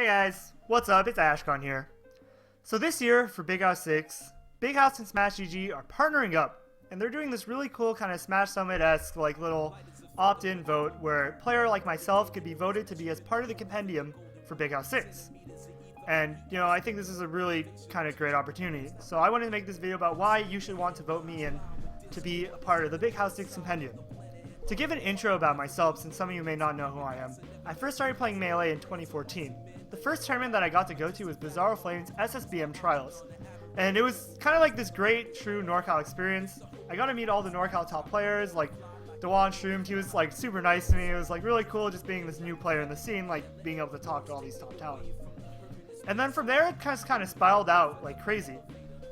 Hey guys, what's up? It's Ashkon here. So this year for Big House 6, Big House and Smash GG are partnering up, and they're doing this really cool kind of Smash Summit-esque like little opt-in vote where a player like myself could be voted to be as part of the compendium for Big House 6. And, I think this is a really kind of great opportunity. So I wanted to make this video about why you should want to vote me in to be a part of the Big House 6 compendium. To give an intro about myself, since some of you may not know who I am, I first started playing Melee in 2014. The first tournament that I got to go to was Bizarro Flame's SSBM Trials. And it was kind of like this great, true NorCal experience. I got to meet all the NorCal top players, like Dewan Shroomed. He was like super nice to me. It was like really cool just being this new player in the scene, like being able to talk to all these top talent. And then from there, it kind of spiraled out like crazy.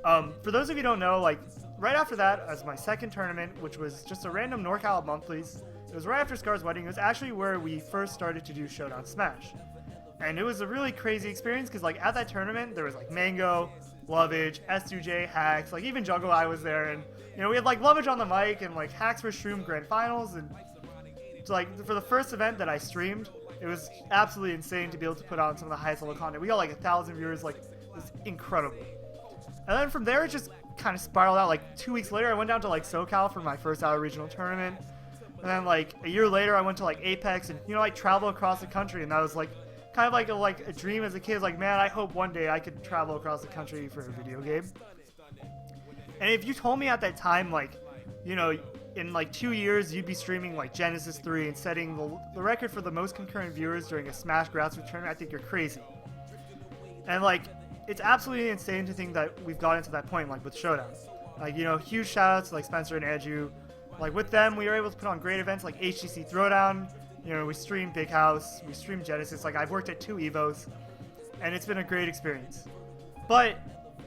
For those of you who don't know, like right after that, as my second tournament, which was just a random NorCal monthlies, it was right after Scar's wedding. It was actually where we first started to do Showdown Smash. And it was a really crazy experience because like at that tournament, there was like Mango, Lovage, S2J, Hacks, like even Jungle I was there. And we had like Lovage on the mic and like Hacks for Shroom Grand Finals. And so, like for the first event that I streamed, it was absolutely insane to be able to put on some of the highest level content. We got like 1,000 viewers, like it was incredible. And then from there, it just kind of spiraled out. Like 2 weeks later, I went down to like SoCal for my first out regional tournament. And then like a year later, I went to like Apex and like travel across the country. And that was like kind of like a dream as a kid. Like, man, I hope one day I could travel across the country for a video game. And if you told me at that time, like, in like 2 years you'd be streaming like Genesis 3 and setting the record for the most concurrent viewers during a Smash grassroots tournament, I think you're crazy. And like, it's absolutely insane to think that we've gotten to that point, like with Showdown. Like, huge shout outs to like Spencer and Andrew. Like with them, we were able to put on great events like HTC Throwdown. We streamed Big House, we streamed Genesis. Like I've worked at 2 Evos, and it's been a great experience. But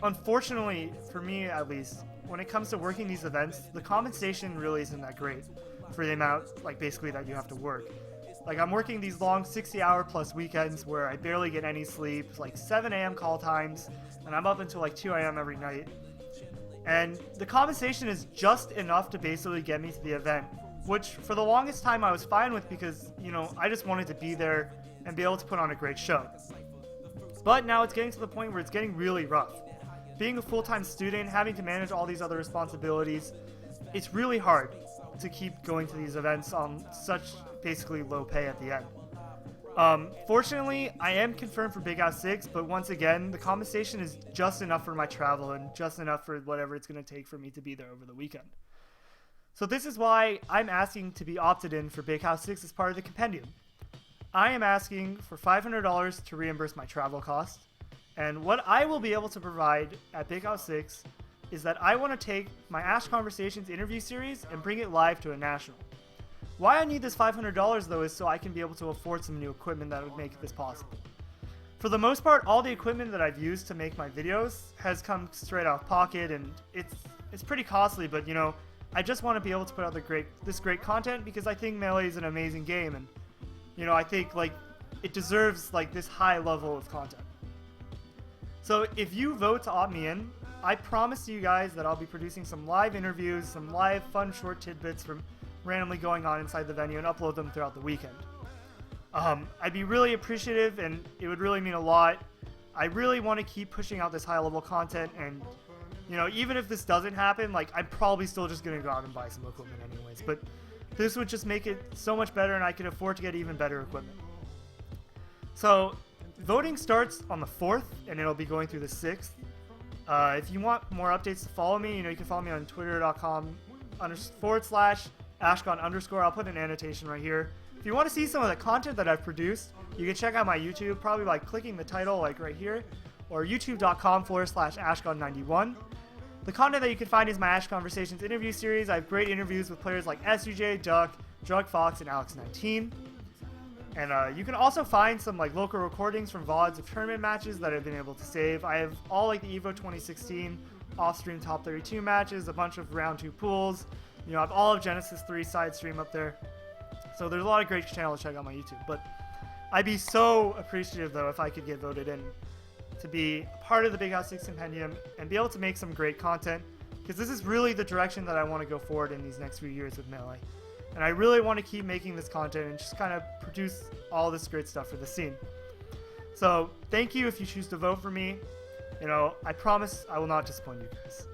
unfortunately, for me at least, when it comes to working these events, the compensation really isn't that great for the amount, like basically that you have to work. Like I'm working these long 60-hour plus weekends where I barely get any sleep, like 7 a.m. call times, and I'm up until like 2 a.m. every night. And the compensation is just enough to basically get me to the event, which for the longest time I was fine with because, I just wanted to be there and be able to put on a great show. But now it's getting to the point where it's getting really rough. Being a full-time student, having to manage all these other responsibilities, it's really hard to keep going to these events on such basically low pay at the end. Fortunately, I am confirmed for Big House 6, but once again, the compensation is just enough for my travel and just enough for whatever it's going to take for me to be there over the weekend. So this is why I'm asking to be opted in for Big House 6 as part of the compendium. I am asking for $500 to reimburse my travel costs, and what I will be able to provide at Big House 6 is that I want to take my Ashkonversations interview series and bring it live to a national. Why I need this $500 though is so I can be able to afford some new equipment that would make this possible. For the most part, all the equipment that I've used to make my videos has come straight out of pocket, and it's pretty costly, but I just want to be able to put out this great content because I think Melee is an amazing game, and I think like it deserves like this high level of content. So if you vote to opt me in, I promise you guys that I'll be producing some live interviews, some live fun short tidbits from randomly going on inside the venue and upload them throughout the weekend. I'd be really appreciative and it would really mean a lot. I really want to keep pushing out this high level content, and even if this doesn't happen, like I'm probably still just going to go out and buy some equipment anyways, but this would just make it so much better and I can afford to get even better equipment. So voting starts on the 4th and it'll be going through the 6th. If you want more updates to follow me, you can follow me on twitter.com/Ashkon_. I'll put an annotation right here. If you want to see some of the content that I've produced, you can check out my YouTube, probably by clicking the title like right here, or youtube.com/Ashkon91. The content that you can find is my Ashkonversations interview series. I have great interviews with players like SUJ, Duck, Drug Fox, and Alex19. And you can also find some like local recordings from VODs of tournament matches that I've been able to save. I have all like the EVO 2016 off-stream top 32 matches, a bunch of round 2 pools. I have all of Genesis 3 side stream up there. So there's a lot of great channels to check out on my YouTube. But I'd be so appreciative though if I could get voted in to be part of the Big House 6 compendium and be able to make some great content, because this is really the direction that I want to go forward in these next few years with Melee. And I really want to keep making this content and just kind of produce all this great stuff for the scene. So thank you if you choose to vote for me. You know, I promise I will not disappoint you guys.